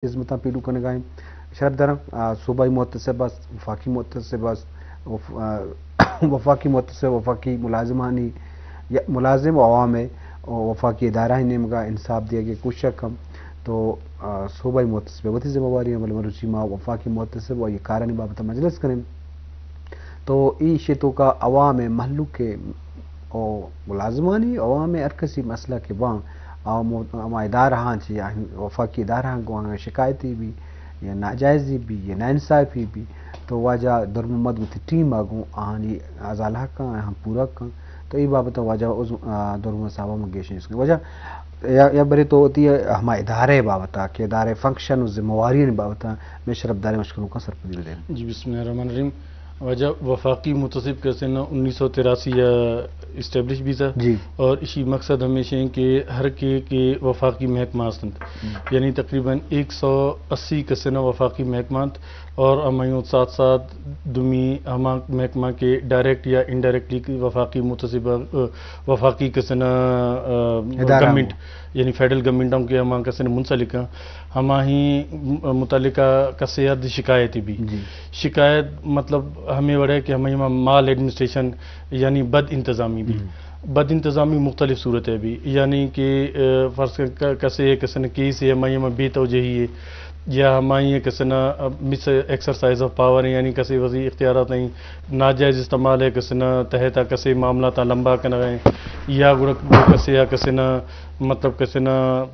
خدمتاں pillow کرنے گئے شرف درم صوبائی محتسب وفاقی محتسب وفاقی محتسب وفاقی ملازمانی ملازم عوام وفاقی ادارہ نیم کا انصاف دیا گیا کوشش کم تو صوبائی محتسب وتی ذمہ داری عمل مروچی ما وفاقی محتسب و یہ کارانی بابت مجلس کریں تو ای شیتوں کا عوام محلو کے ملازمانی عوام ارکسی مسئلہ کے وہاں اما ادارہ ہاں چی وفاقی ادارہ ہاں کو شکایتی بھی یا ناجائزی بھی یا ناانصافی بھی تو واجہ در محمد وتی ٹیم آگوں آہانی ازالہ کا ہم پورا کا تو ای بابت واجہ در محمد صاحبہ مگیشن اس کی وجہ یا بری تو ہوتی ہے ہما ادارے بابتا کہ ادارے فنکشن و ذمہواری بابتا میں شرف دارے مشکلوں کا سرپدیل دیں جی بسم اللہ الرحمن الرحیم وجہ وفاقی متصب کا سنہ 1983 یا اسٹیبلش بھی تھا جی اور اسی مقصد ہمیشہ کہ ہر کے وفاقی محکمہ استند یعنی تقریباً 180 کا سنہ وفاقی محکمات اور ہمیں ساتھ ساتھ دمی ہما محکمہ کے ڈائریکٹ یا انڈائریکٹلی وفاقی متصبہ وفاقی کا سنہ گورنمنٹ یعنی فیڈرل گورنمنٹوں کے ہما کا سنہ منسلک ہما ہی متعلقہ کا سیاد شکایتی بھی شکایت مطلب ہمیں وڑے کہ ہمیں مال ایڈمنسٹریشن یعنی بد انتظامی بھی بد انتظامی مختلف صورتیں بھی یعنی کہ فرض کسے کسن کیس ہے ہمیں بے توجہی ہے یا ہمیں کسنا مس ایکسرسائز آف پاور ہے یعنی کسی وزی اختیارات نہیں ناجائز استعمال ہے کسنا تحتا کسی معاملات لمبا کرنا گئے یا کسی یا کسنا مطلب کسنا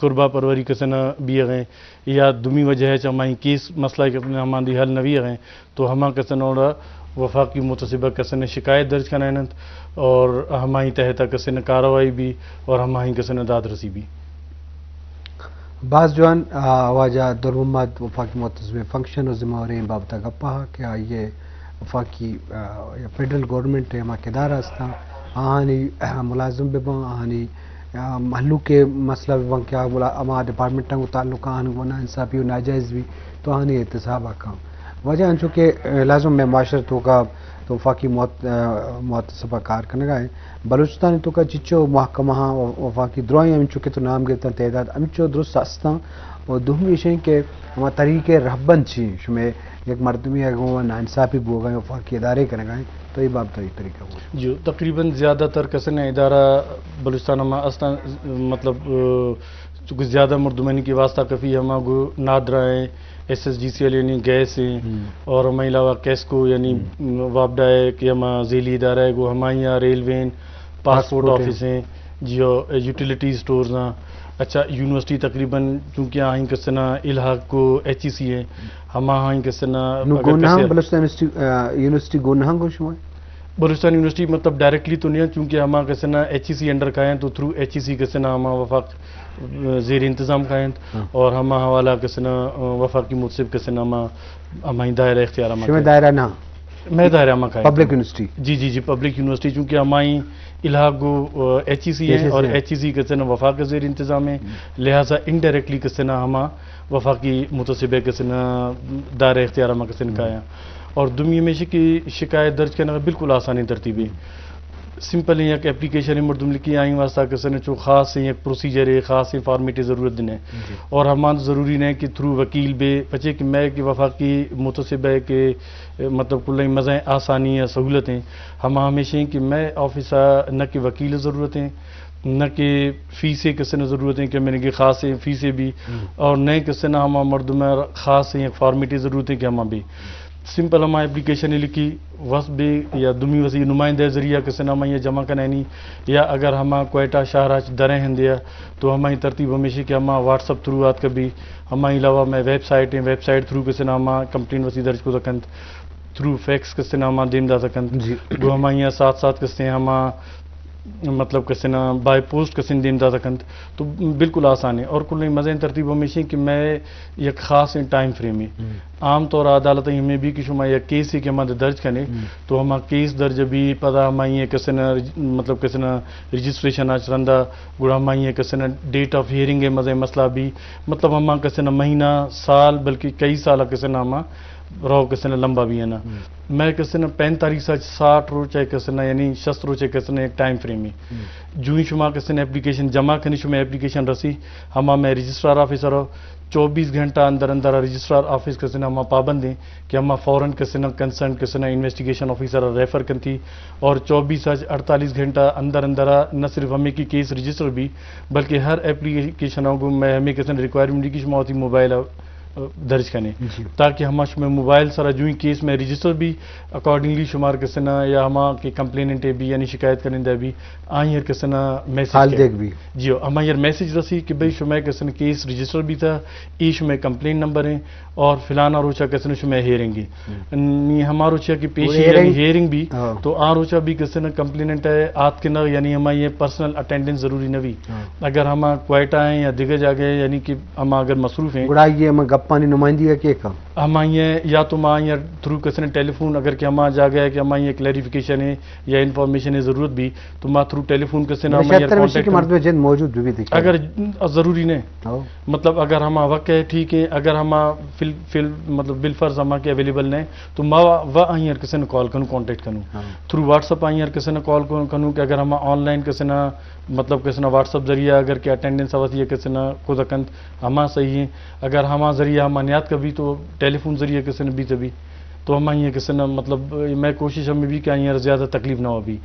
قربہ پروری کسنا بھی گئے یا دمی وجہ ہے ہمیں کیس مسئلہ کسنا ہماری حل نوی گئے تو ہما کسنا اور وفاقی متصبہ کسنا شکایت درج کرنا اور ہمیں تحتا کسنا کارروائی بھی اور ہمیں کسنا داد رسی بھی بعض جوان واجہ در محمد وفاقی محتسب فنکشن و ذمہ داری بابتا گپا کہ یہ وفاقی یا فیڈرل گورنمنٹ ہے ہما ادارہ استا آہانی ملازم بباں آہانی محلو کے مسئلہ بباں کیا اما ڈپارٹمنٹوں کو تعلق آہن و نا انصافی و ناجائز بھی تو آہانی احتساب آکام وجہ انچو کہ لازم میں معاشرت ہوگا تو وفاقی محتسبہ کار کرنے گئے بلوچستان تو کا چچو محکمہ وفاقی دروائیں امچو کے تو نام گرتا تعداد امچو درست استا اور دومی شیں کہ ہما طریقے رہبند چھی شمیں ایک مرتبی اگوں ناانصافی بو گئے وفاقی ادارے کرنے گئے تو یہ باب تو یہ طریقہ ہو جو تقریباً زیادہ تر کسن ادارہ بلوچستان ہما استا مطلب چونکہ زیادہ مردمانی کی واسطہ کفی ہما گو نادرہ ہیں S S G C L یعنی گیس ہیں اور ہمیں علاوہ کیسکو یعنی وابڈا ہے کہ ہما ذیلی ادارہ ہے گو ہمیں یہاں ریلوے پاسپورٹ آفس ہیں جو یوٹیلیٹی سٹورز ہیں اچھا یونیورسٹی تقریباً چونکہ آئیں کسنا الحاق کو ایچ ای سی ہے ہما آئیں کسنا بلوچستان یونیورسٹی گونہاں کو شما بلوچستان یونیورسٹی مطلب ڈائریکٹلی تو نہیں ہے چونکہ ہما کسنا ایچ ای سی انڈر کھائیں تو تھرو ایچ ای سی کسنا ہما وفاق زیر انتظام کھائیں اور ہما حوالہ کسنا وفاقی متصب کسنا ہمیں دائرہ اختیار شما دائرہ نا میں دائرہ ہما کھائیں پبلک یونیورسٹی جی پبلک یونیورسٹی چونکہ ہمیں الحاق کو ایچ ای سی ہے اور ایچ ای سی کسنا وفاق زیر انتظام ہے لہٰذا انڈائریکٹلی کسنا ہما وفاقی متصبہ کسنا دائرہ اختیار ہما کسنا کھائیں اور دنیا میں کی شکایت درج کرنا بالکل آسانی ترتیبی سمپل ہیں ایک اپلیکیشن مردم لکھی آئیں واسطہ کسنے جو خاص ہیں ایک پروسیجر ہے خاص ہیں فارمیٹی ضرورت دینے اور ہمان ضروری نہیں کہ تھرو وکیل بے بچے کہ میں کہ وفاقی متصبہ ہے کہ مطلب کل مزیں آسانی یا سہولتیں ہم ہمیشہ ہیں کہ میں آفیسر نہ کہ وکیل ضرورت ہیں نہ کہ فیسیں کسنے ضرورت ہیں کہ میں نے کہ خاص ہیں فیسیں بھی اور نئے کسنے ہما مردم خاص ہیں ایک فارمیٹی ضرورت ہیں کہ ہما بھی سمپل ہمیں اپلیکیشن لکھی وصب یا دمی وسیع نمائندہ ذریعہ کسی نہ ہمیں یہ جمع کرنی یا اگر ہمیں کوئٹہ شہراج دریں ہیں دیا تو ہمیں ترتیب ہمیشہ کہ ہمیں واٹس اپ تھرو آت کبھی ہمیں علاوہ میں ویب سائٹ ہیں ویب سائٹ تھرو کسی نہ ہمیں کمپلین وسیع درج کو سکند تھرو فیکس کسی نہ ہمیں دیم دا سکند وہ ہمیں یہ ساتھ ساتھ کسی ہمیں مطلب کسی نہ بائی پوسٹ کسی دیم دا سکند تو بالکل آسان ہے اور کل مزے ترتیب ہمیشہ کہ میں ایک خاص ٹائم فریم ہے عام طور عدالت ہمیں بھی کہ شما یا کیس ہی کہ ہمیں درج کرنے تو ہمیں کیس درج بھی پتہ ہمیں یہ کسی نہ مطلب کسی نہ رجسٹریشن آج رندہ گڑا ہمیں یہ کسی نہ ڈیٹ آف ہیئرنگ ہے مزے مسئلہ بھی مطلب ہمیں کسی نہ مہینہ سال بلکہ کئی سالہ کسی نہ ہمیں رو کسی نہ لمبا بھی ہے نا میں کسی نے 45 سے 60 روز چاہے کسی نے یعنی 60 روز چاہے کسی نے ایک ٹائم فریم میں جو ہی شما کسی نے اپلیکیشن جمع کرنی شما اپلیکیشن رسی ہما میں رجسٹرار آفیسر ہو 24 گھنٹہ اندر اندر رجسٹرار آفس کسی نے ہما پابند ہیں کہ ہما فوراً کسی نے کنسرن کسی نے انویسٹیگیشن آفیسر ریفر کرتی اور 24 سے 48 گھنٹہ اندر اندر نہ صرف ہمیں کی کیس رجسٹر بھی بلکہ ہر اپلیکیشن کو میں ہمیں کسی نے ریکوائرمنٹ کی شما ہوتی موبائل درج کرنے تاکہ ہما شما موبائل سارا جو ہی کیس میں رجسٹر بھی اکارڈنگلی شمار کسنا یا ہما کے کمپلیننٹ بھی یعنی شکایت کرنے بھی آئیں کسنا میسج دیکھ بھی جی ہما یہ میسج رسی کہ بھئی شما کسنا کیس رجسٹر بھی تھا ای شما کمپلین نمبر ہیں اور فلانا روچا کسنا شما ہیرنگ گی ہما روچا کی پیشی یعنی ہیرنگ بھی تو آ روچا بھی کسنا کمپلیننٹ ہے آت کے نہ یعنی ہما یہ پرسنل اٹینڈنس ضروری نہ بھی اگر ہما کوئٹہ ہیں یا دیگر جگہ یعنی کہ ہما اگر مصروف ہیں پانی نمائندگی کا کیا کام ہما یہ یا تو ماں یا تھرو کسی نے ٹیلی فون اگر کہ ہما جا گیا کہ ہما یہ کلیریفیکیشن ہے یا انفارمیشن ہے ضرورت بھی تو ماں تھرو ٹیلی فون کسی نے موجود بھی اگر ضروری نہیں مطلب اگر ہما وقت ہے ٹھیک ہے اگر ہما مطلب بالفرض ہما کے اویلیبل نہیں تو ماں وہ آئیں کسی نے کال کروں کانٹیکٹ کروں تھرو واٹس اپ آئیں کسی نے کال کروں کہ اگر ہما آن لائن کسی نے مطلب کسی نے واٹس اپ ذریعہ اگر کہ اٹینڈنس آتی ہے کسی نے خود اکنت ہما صحیح ہے اگر ہما ذریعہ ہما نیات کا بھی تو ٹیلی فون ذریعہ کسی نے بھی تبھی تو ہم آئیں کسی نے مطلب میں کوشش ہمیں بھی کہ آئیں زیادہ تکلیف نہ ہو بھی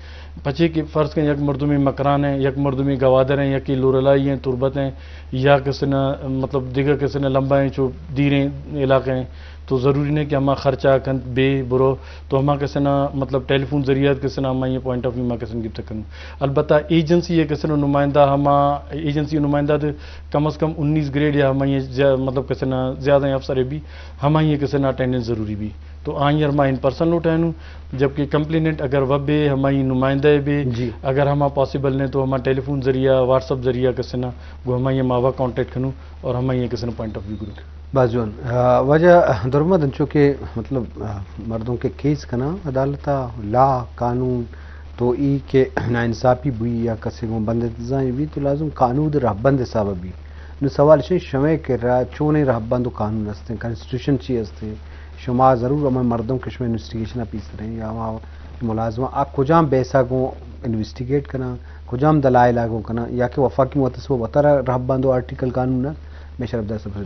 بچے کہ فرض کریں یک مردمی مکران ہیں یک مردمی گوادر ہیں یا کہ لورلائی ہیں تربت ہیں یا کسی نے مطلب دیگر کسی نے لمبا ہیں جو دیریں علاقے ہیں تو ضروری نہیں کہ ہما خرچہ کنت بے برو تو ہما کسی نے مطلب ٹیلی فون ذریعہ کسی نے ہما یہ پوائنٹ آف ویو میں کسی نے گفت کروں البتہ ایجنسی ہے کسی نے نمائندہ ہما ایجنسی نمائندہ کم از کم 19 گریڈ یا ہما یہ مطلب کسی نے زیادہ افسر بھی ہما یہ کسی نے اٹینڈنس ضروری بھی تو آئیں ہما ان پرسن لوٹائنوں جبکہ کمپلیننٹ اگر وب ہے ہماری نمائندہ بھی اگر ہما پاسبل نہیں تو ہما ٹیلی فون ذریعہ واٹس اپ ذریعہ کسی نے وہ ہما یہ ماوا کانٹیکٹ کروں اور ہما یہ کسی نے پوائنٹ آف ویو کروں بازوان وجہ درمد چونکہ مطلب مردوں کے کیس کا نا عدالت لا قانون تو ای کے ناانصافی بھی یا کسی کو بند انتظامی بھی تو لازم قانون رہبند حساب بھی نو سوال شمع کے رہا چونے رہبند قانون ہستے کانسٹیٹیوشن چی ہستے شما ضرور ہمیں مردوں کے شما انویسٹیگیشن پیس رہے ہیں یا وہاں ملازمہ آپ کجام بیسا کو انویسٹیگیٹ کرنا کجام دلائل آگوں کرنا یا کہ وفاقی متصوب بطرہ رہبند و آرٹیکل قانون میں شرف دار سب سے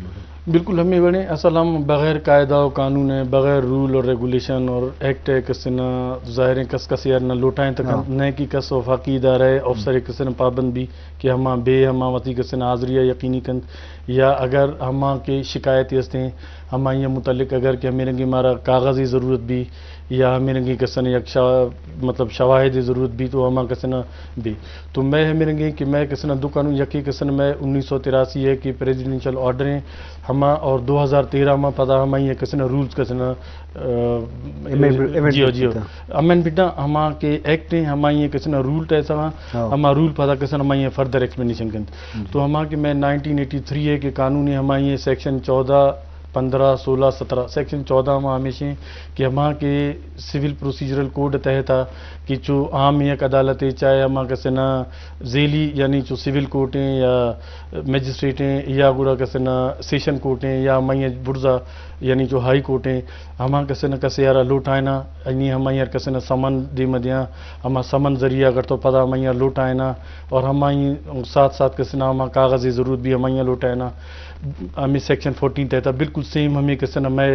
بالکل ہمیں بڑے اصل ہم بغیر قاعدہ و قانون ہے بغیر رول اور ریگولیشن اور ایکٹ ہے کسی نہ ظاہر کس کسی یار نہ لوٹائیں تک نہ کی کس وفاقی ادارہ ہے افسر کسی نے پابند بھی کہ ہما بے ہما وتی کسی نے حاضریہ یقینی کند یا اگر ہما کے شکایت ہستے ہیں ہما یہ متعلق اگر کہ ہمیں رنگی ہمارا کاغذی ضرورت بھی یا ہمیں رنگی کسی نے یک مطلب شواہد ضرورت بھی تو ہما کسی نہ بھی تو میں ہمیں رنگی کہ میں کسی نہ دو قانون یقین کسی نے میں 1983 ہے کہ پریزیڈنشل آرڈر ہیں ہما اور 2013 میں پتا ہما یہ کسی نے رولز کسی نے جیو امین بیٹا ہما کے ایکٹ ہیں ہما یہ کسی نے رول ایسا ہما رول پتا کسی نے ہما یہ فردر ایکسپلینیشن کند تو ہما کہ میں 1983 ہے کہ قانون ہے ہما یہ سیکشن 14 15 16 17 سیکشن 14 میں ہمیشہ کہ ہما کے سول پروسیجرل کوڈ تحت کہ جو عام یک عدالت چاہے ہما کسی نہ ذیلی یعنی جو سول کورٹیں یا میجسٹریٹیں یا گڑا کسی نہ سیشن کورٹیں یا ہما یہ برزا یعنی جو ہائی کورٹیں ہما کسی نہ کسی یارا لوٹائنا یعنی ہما یار کسی نہ سمن دی مدیاں ہما سمن ذریعہ اگر تو پتا ہما یار لوٹائنا اور ہما ساتھ ساتھ کسی نہ ہما کاغذی ضرورت بھی ہما یہ لوٹائنا ہمیں سیکشن 14 تحت بالکل سیم ہمیں کسی نہ میں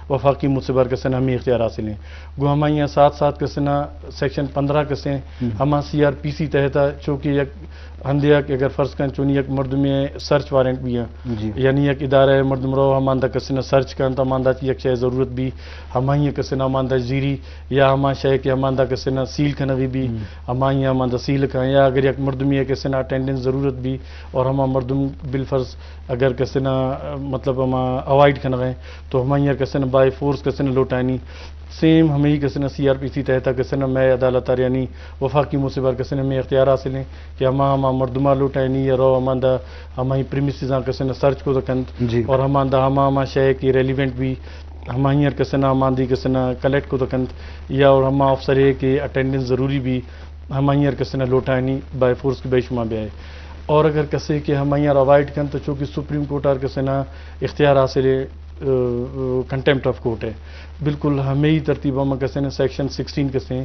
وفاقی مصبر کسی نہ ہمیں اختیار حاصل ہیں گو ہمیں یہاں ساتھ ساتھ کسی نہ سیکشن 15 کسی ہما CRPC تحت چونکہ یک ہندیا کہ اگر فرض کریں چونی یک مردمی سرچ وارنٹ بھی ہیں یعنی یک ادارہ ہے مردم رو ہماندہ کسی نہ سرچ کرن تو ہماندہ یک شے ضرورت بھی ہمیں کسی نہ ہماندہ زیری یا ہما شے کہ ہماندہ کسی نہ سیل کنوی بھی ہمیں ہماندہ سیل کن یا اگر یک مردمی ہے کسی نہ اٹینڈنس ضرورت بھی اور ہما مردم بالفرض اگر کسی نہ مطلب ہما اوائڈ کن گئے تو ہمیں کسی نہ بائی فورس کسی نہ لوٹائنی سیم ہمیں ہی کسی نہ CRPC تحت کسی نہ میں عدالت یعنی وفاقی مصبر کسی نہ میں اختیار حاصل ہیں کہ ہما مردمہ لوٹائنی یا رو ہماندہ ہمیں پریمیسز کسی نہ سرچ کو دکند اور ہماندہ ہما شے کی ریلیونٹ بھی ہمیں کسی نہ ہماندی کسی نہ کلیکٹ کو دکند یا اور ہما افسر ہے کہ اٹینڈنس ضروری بھی ہمیں کسی نہ لوٹائنی بائی فورس کی بے شمار بھی آئے اور اگر کسی کہ ہمیں اوائڈ کن تو چونکہ سپریم کورٹ اور کسی نہ اختیار حاصل ہے کنٹمپٹ آف کورٹ ہے بالکل ہمیں ہی ترتیبہ میں کسے نا سیکشن 16 کسے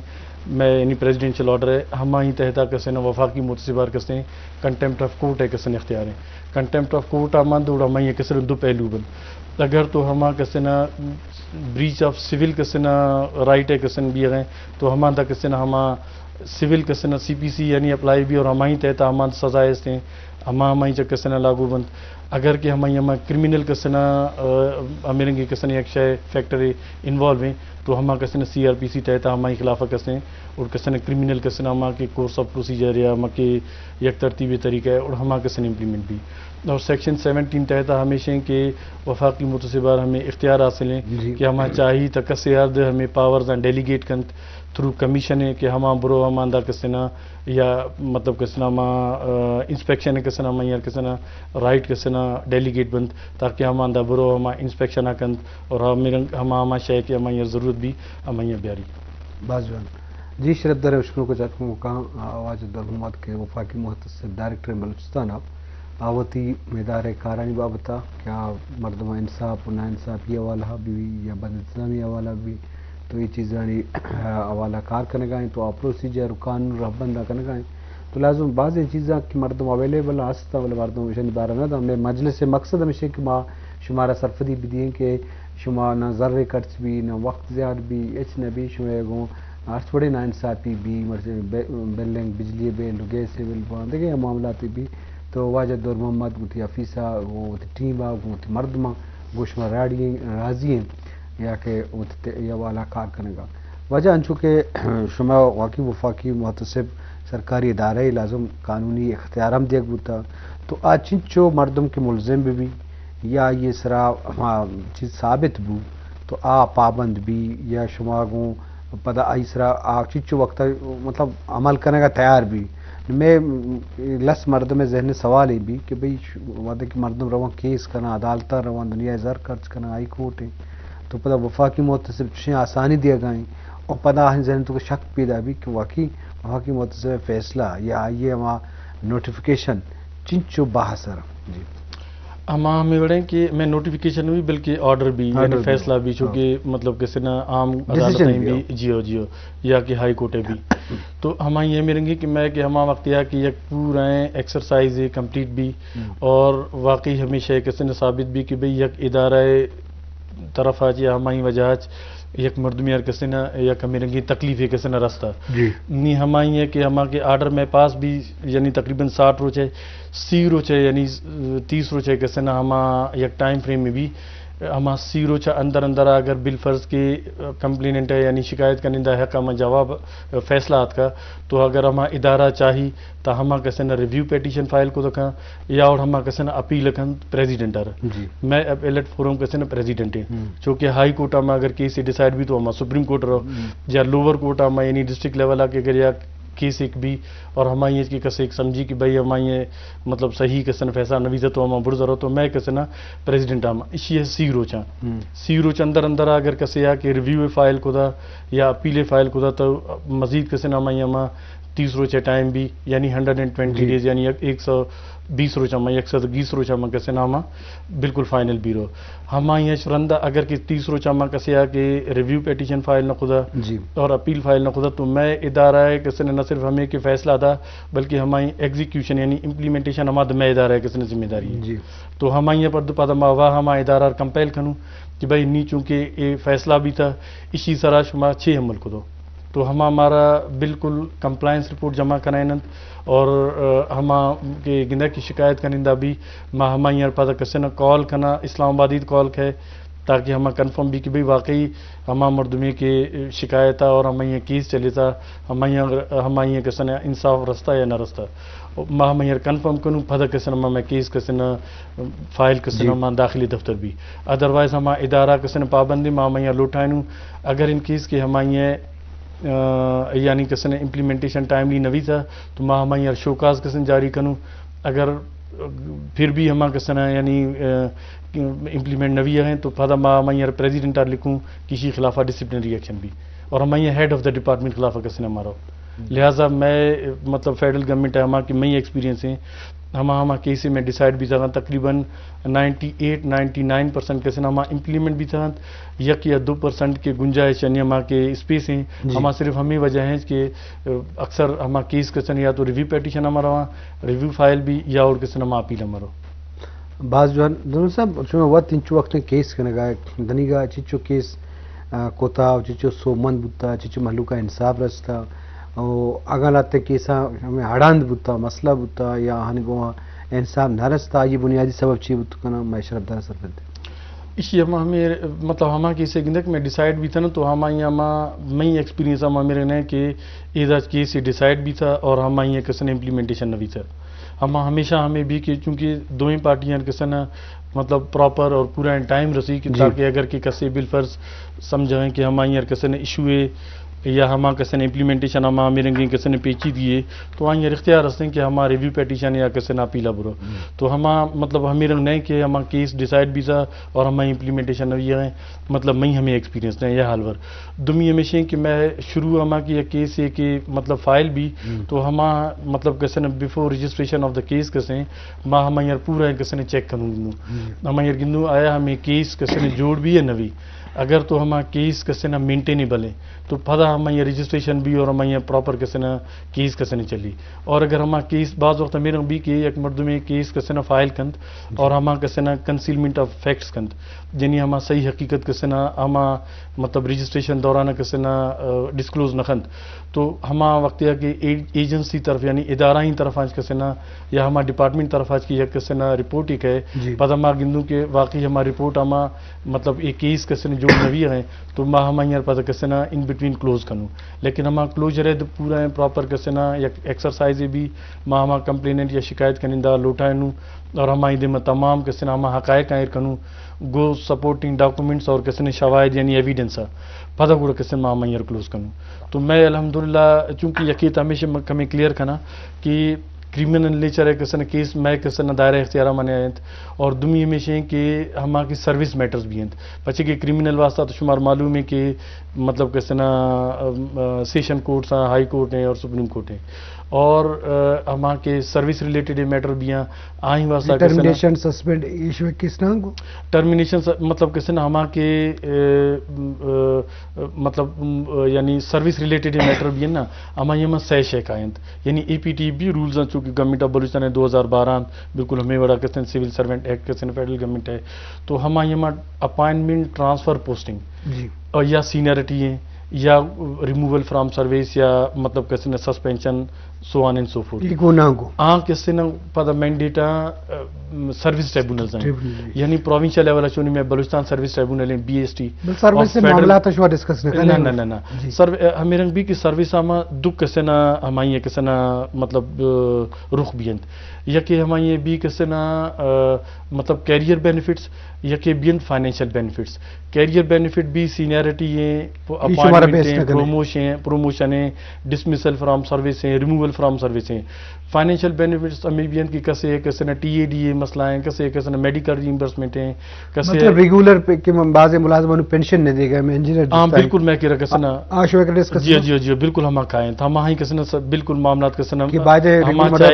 میں یعنی پریزیڈنشل آرڈر ہے ہمیں ہی تحتا کسے نا وفاقی متصبار کسے کنٹمپٹ آف کورٹ ہے کسے اختیار ہے کنٹمپٹ آف کورٹ آمد اور ہمیں یہ کسے دو پہلو بند اگر تو ہما کسے نا بریچ آف سول کسے نا رائٹ ہے کسے بھی ہیں تو ہما دا کسے نا ہما سول کسے نا CPC یعنی اپلائی بھی اور ہمیں ہی تحتا ہما سزائے ہیں ہمیں چا کسے نا لاگو بند اگر کہ ہمیں کرمنل کسے نا امیرنگی کسے نا ایک شے فیکٹر انوالو ہیں تو ہما کسے نا CRPC تحتا ہمیں خلافہ کسے ہیں اور کسے نا کرمنل کسے نا ہما کے کورس آف پروسیجر یا ہما کے یک ترتیبی طریقہ ہے اور ہما کسے نا امپلیمنٹ بھی اور سیکشن 17 تحتا ہمیشہ کہ وفاقی متصبار ہمیں اختیار حاصل ہیں کہ ہما چاہی تا کسے یاد ہمیں پاورز اینڈ ڈیلیگیٹ کنت تھرو کمیشن ہے کہ ہما برو ہما اندہ کسے نا یا مطلب کسے نا ہما انسپیکشن ہے کسے نا ہما یا کسے نا رائٹ کسے نا ڈیلیگیٹ بند تاکہ ہما اندہ برو ہما انسپیکشن کنت اور ہما شے کہ ہما یا ضرورت بھی ہما یا بیاری بازوان جی شرط در اشکروں کو چاہتا ہوں کہاں آواز درحمت کے وفاقی محتسب ڈائریکٹر بلوچستان آپ آوتی میدار کارانی بابتا کیا مردمہ انصاف و نا انصاف یہ حوالہ بھی یا بد انتظامی حوالہ بھی تو یہ چیزیں حوالہ کار کرنے گائیں تو آپ پروسیجر قانون رہبندہ کرنے گائیں تو لازم بعض چیزیں کہ مردم اویلیبل آستا والے مردم شنی بارہ نہ ہم نے مجلس مقصد ہمیشہ کہ ماں شمارہ سرفدی بھی دیئیں کہ شما نہ ذرے خرچ بھی نہ وقت زیادہ بھی اچ نہ بھی شما گوں تھوڑے نا انصافی بھی بلنگ بجلی بل گیس بل دیکھیں معاملات بھی تو واجد دور محمد گوتی حفیظہ وہ ٹیم گوتی مردمہ گوشما راضی ہیں یا کہ یہ والا کار کرنے گا وجہ انچو کہ شما واقعی وفاقی محتسب سرکاری ادارے لازم قانونی اختیارم دیا گوتا تو آج چنچو مردم کے ملزم بھی یا یہ سرا چیز ثابت بو تو پابند بھی یا شما گوں پتہ آئی سرا چنچو وقت مطلب عمل کرنے کا تیار بھی میں لس مردم ذہن سوال ہی بھی کہ بھئی وعدہ کہ مردم رواں کیس کرنا عدالتہ رواں دنیا زر خرچ کرنا ہائی کورٹ ہے تو پتہ وفاقی محتسب چشیں آسانی دیا گائیں اور پتہ ذہن تو شک پیدا بھی کہ واقعی وفاقی محتسب فیصلہ یا آئیے وہاں نوٹیفیکیشن چنچو باحثر جی ہمیں بڑھیں کہ میں نوٹیفیکیشن بھی بلکہ آرڈر بھی یعنی فیصلہ بھی چونکہ مطلب کسی نہ عام عدالتیں بھی جیو یا کہ ہائی کورٹ بھی تو ہمیں یہ ملیں گے کہ میں کہ ہما وقت یا کہ یک پورا ایکسرسائز کمپلیٹ بھی اور واقعی ہمیشہ کسی نے ثابت بھی کہ بھئی یک ادارہ طرف آج یا ہمیں وجہ یک مردمی اور کسی نہ یا کمی رنگی تکلیف ہے کسی نہ رستہ نہیں ہمیں ہے کہ ہما کے آرڈر میں پاس بھی یعنی تقریباً 60 روز ہے 30 روز ہے یعنی 30 روز ہے کسی نہ ہما یک ٹائم فریم میں بھی ہما 30 روز اندر اگر بالفرض کے کمپلیننٹ ہے یعنی شکایت کنندہ ہے کا جواب فیصلات کا تو اگر ہما ادارہ چاہی تو ہما کسی نہ ریویو پیٹیشن فائل کو دکھا یا اور ہما کسی نہ اپیل کن پریزیڈنٹ میں اپیلٹ فورم کسی نہ پریزیڈنٹ ہے چونکہ ہائی کورٹ میں اگر کیس ڈیسائڈ بھی تو ہما سپریم کورٹ رہو یا لوور کورٹ میں یعنی ڈسٹرکٹ لیول آ کے اگر یا کیس ایک بھی اور ہمیں اس کی کسی ایک سمجھی کہ بھائی ہمیں مطلب صحیح کسی نے فیصلہ نویز تو ہمیں بڑھ ضرورت تو میں کسی نہ پریزیڈنٹ ہم اسی ہے 30 روز اندر اگر کسی یا کہ ریویو فائل کو دا یا اپیل فائل کو دا تو مزید کسی نہ ہمیں 30 روز ٹائم بھی یعنی 120 ڈیز یعنی 120 روز ہمیں 120 روز ہمیں کسی نہ ہمیں بالکل فائنل بھی رہو ہمیں یہ شرندہ اگر کہ 30 روز ہمیں کسی یا کہ ریویو پیٹیشن فائل نہ خدا اور اپیل فائل نہ خدا تو میں ادارہ ہے کسی نے نہ صرف ہمیں کہ فیصلہ تھا بلکہ ہمیں ایگزیکیوشن یعنی امپلیمنٹیشن ہمارا میں ادارہ ہے کسی نے ذمہ داری ہے تو ہمیں یہ پر پتہ واہ ہمارا ادارہ کمپیل کروں کہ بھائی نہیں چونکہ یہ فیصلہ بھی تھا اسی طرح شما 6 عمل کو دو تو ہمارا بالکل کمپلائنس رپورٹ جمع کرائیں اور ہما کے گندہ کی شکایت کنندہ بھی ہمیں یہ پتہ کسی نے کال کرنا اسلام آبادی کال ہے تاکہ ہمیں کنفرم بھی کہ بھئی واقعی ہما مردمی کے شکایت اور ہمیں یہ کیس چلے تھا ہمیں یہ کسی نے انصاف رستہ یا نہ رستہ ہمیں یہ کنفرم کروں پتہ کسی نے میں کیس کسی نے فائل کسی نے داخلی دفتر بھی ادروائز ہما ادارہ کسی نے پابندی ہمیں یہ لوٹائنوں اگر ان کیس کے ہمیں یہ یعنی کسی نے امپلیمنٹیشن ٹائملی نوی تھا تو ہمیں یار شوکاز کسی جاری کروں اگر پھر بھی ہمیں کسی نے یعنی امپلیمنٹ نوی ہیں تو پھر ہمیں یار پریزیڈنٹ لکھوں کسی خلافہ ڈسپلنری ایکشن بھی اور ہمیں یہ ہیڈ آف دا ڈپارٹمنٹ خلافہ کسی نے مارو لہٰذا میں مطلب فیڈرل گورنمنٹ ہے ہمارا کہ میں ایکسپیرینس ہیں ہما کیسے میں ڈیسائیڈ بھی تھا تقریباً 98-99% کیسے ہما امپلیمنٹ بھی تھا 1 یا 2% کے گنجائش یعنی ہما کے اسپیس ہیں ہما صرف ہمیں وجہ ہیں کہ اکثر ہما کیس کسن یا تو ریویو پیٹیشن ہمارا ریویو فائل بھی یا اور کسن ہما اپیل ہمارا بعض جوان دونوں صاحب چون وقت انچو وقت کیس کنگا دنیگا چچو کیس کوتا چچو سومند بوتا چچو محلوکا انصاف رستا اگر لاتے کیسا ہمیں ہڑاند بوتا مسئلہ بوتا یا ہنگو انصاف نہ رستا یہ بنیادی سبب چی بوتا کنا میں شرف دار سر کرتے اسی ہمیں مطلب ہما کیسے گندک میں ڈیسائیڈ بھی تھا نا تو ہما میں ایکسپیرینس ہما میرے نے کہ ایدہ کیس ڈیسائیڈ بھی تھا اور ہما یہ کسن امپلیمنٹیشن بھی تھا ہما ہمیشہ ہمیں بھی کہ چونکہ دو ہی پارٹیاں کسن مطلب پراپر اور پورا ان ٹائم رسی کہ تاکہ اگر کہ کسی بالفرض سمجھائیں کہ ہما یہ کسن ایشو ہے یا ہما کسن امپلیمنٹیشن ہما میرے کسن پیچی دیے تو یہ اختیار رستے کہ ہما ریویو پیٹیشن یا کسن اپیلا برو تو ہما مطلب ہمیں رنگ نہیں کہ ہما کیس ڈیسائیڈ بھی تھا اور ہما امپلیمنٹیشن یہ ہیں مطلب میں ہمیں ایکسپیرینس نہیں یہ حال ور دمی ہمیشہ کہ میں شروع ہما کی کیس ہے کہ مطلب فائل بھی تو ہما مطلب کسن before registration of the case کسیں ماں ہما یار پورا کسن چیک کروں گندوں ہما یار گندوں آیا ہمیں کیس کسن جوڑ بھی ہے نوی اگر تو ہما کیس کسے نہ مینٹینیبل ہے تو پھدا ہما یہ رجسٹریشن بھی اور ہما یہ پراپر کسے نہ کیس کسے نہ چلی اور اگر ہما کیس بعض وقت میرے بھی کہ ایک مرد میں کیس کسے نہ فائل کند اور ہما کسے نہ کنسیلمنٹ آف فیکٹس کند یعنی ہما صحیح حقیقت کسے نہ ہما مطلب رجسٹریشن دوران کسے نہ ڈسکلوز نہ کند تو ہما وقت یا کہ ایجنسی طرف یعنی ادارہ ہی طرف آج کسے نہ یا ہما ڈپارٹمنٹ طرف آج کی یا کسے نہ رپورٹ ہی کہے پھدا ہما گندوں کہ واقعی ہما رپورٹ ہما مطلب ایک کیس کسے جو نوی ہیں تو ماں ہما یار پتہ کسے نا ان بٹوین کلوز کنوں لیکن ہما کلوجر ہے پورا ہے پراپر کسے نا یا ایکسرسائز بھی ماں ہما کمپلیننٹ یا شکایت کنندہ لوٹائنوں اور ہما دے میں تمام کسے نا ہما حقائق آئر کنوں گو سپورٹنگ ڈاکومنٹس اور کسے نے شواہد یعنی ایویڈنس پتہ گوڑا کسے ماں ہما یار کلوز کنوں تو میں الحمدللہ چونکہ یقیت ہمیشہ کمی کلیئر کنا کہ کرمنل نیچر ہے کسن کیس میں کسن دائرہ اختیارہ مانے آئیں اور دمی ہمیشہ ہیں کہ ہما کی سروس میٹرز بھی ہیں پچھے کہ کرمنل واسطہ تو شمار معلوم ہے کہ مطلب کسن سیشن کورٹس ہیں ہائی کورٹ ہیں اور سپریم کورٹ ہیں اور ہما کے سروس ریلیٹڈ میٹر بھی ہیں آئیں واسطہ ٹرمینیشن سسپینڈ ایشو کس نام کو ٹرمینیشن مطلب کسن ہما کے مطلب یعنی سروس ریلیٹڈ میٹر بھی ہیں نا ہما یہ میں سہ شیک آئیں یعنی ای پی ٹی بھی رولز ہیں چونکہ گورنمنٹ آف بلوچستان ہے 2012 بالکل ہمیں بڑا کسن سول سروینٹ ایکٹ کسن فیڈرل گورنمنٹ ہے تو ہما یہ میں اپائنٹمنٹ ٹرانسفر پوسٹنگ اور یا سینئرٹی ہیں یا ریموول فرام سروس یا مطلب کسی نے suspension so on and so forth کسی نے پتہ مینڈیٹا سروس ٹریبونلز ہیں یعنی پروونشل لیول چونی میں بلوچستان سروس ٹریبونل ہیں بی ایس ٹی سروس سے معاملات شو ڈسکس نہ ہمیں رنگ بھی کہ سروس ہما دکھ کسی نہ ہمیں کسی نہ مطلب رخ بھی ہیں یا کہ ہمیں بھی کسی نہ مطلب کیریئر بینیفٹس یا کہ بھی فائنینشیل بینیفٹس کیریئر بینیفٹ بھی سینئرٹی ہیں اپائنٹمنٹ ہیں پروموشن ہیں ڈسمسل فرام سروس ہیں ریموول فرام سروس ہیں فائنینشیل بینیفٹس ہمیں بھی ہیں کہ کسے کسی نہ ٹی اے ڈی اے مسئلہ ہیں کسے کسی نہ میڈیکل ریمبرسمنٹ ہیں کسے ریگولر کہ بعض ملازموں پینشن نہیں دے گا میں انجینئر ہاں بالکل میں کہہ رہا کسی نہ جی بالکل ہم کھائیں تو ہم ہی کسی نہ بالکل معاملات کسی نہ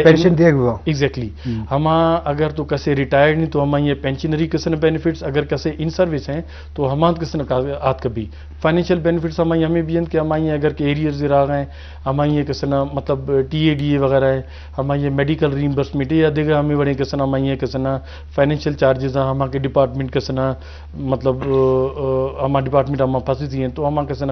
پینشن دے گا ایگزیکٹلی ہم اگر تو کسے ریٹائرڈ نہیں تو ہم یہ پینشنری کسی نہ بینیفٹس اگر کسے ان سروس ہیں تو ہم کسی نہ آت کبھی فائنینشیل بینیفٹس ہمیں بھی ہیں کہ ہم اگر کہ ایریئرز راغ ہیں ہم یہ کسی نہ مطلب ٹی اے ڈی اے وغیرہ ہے ہم یہ میڈیکل ریمبرسمنٹ یا دیکھا ہمیں بڑے کسی نہ ہم یہ کسی نہ فائنینشیل چارجز ہیں ہم کے ڈپارٹمنٹ کسی نہ مطلب ہم ڈپارٹمنٹ ہم پھنسی ہیں تو ہم کسی نہ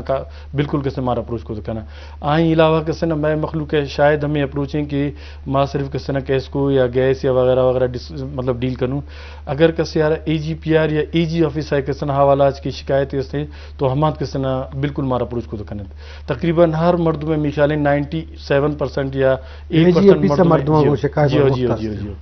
بالکل کسی ہمارا اپروچ کو دکھانا آئیں علاوہ کسی نہ میں مخلوق ہے شاید ہمیں اپروچ ہیں کہ ماں صرف کسی نہ کیس کو یا گیس یا وغیرہ وغیرہ مطلب ڈیل کروں اگر کسی یار اے جی پی آر یا اے جی آفس ہے کسی نہ حوالہ کی شکایت ہے تو ہم کسی نہ بالکل ہمارا اپروچ کو دکھانا تقریباً ہر مرد میں میخیال 97% یا 8% مردوں کو شکایت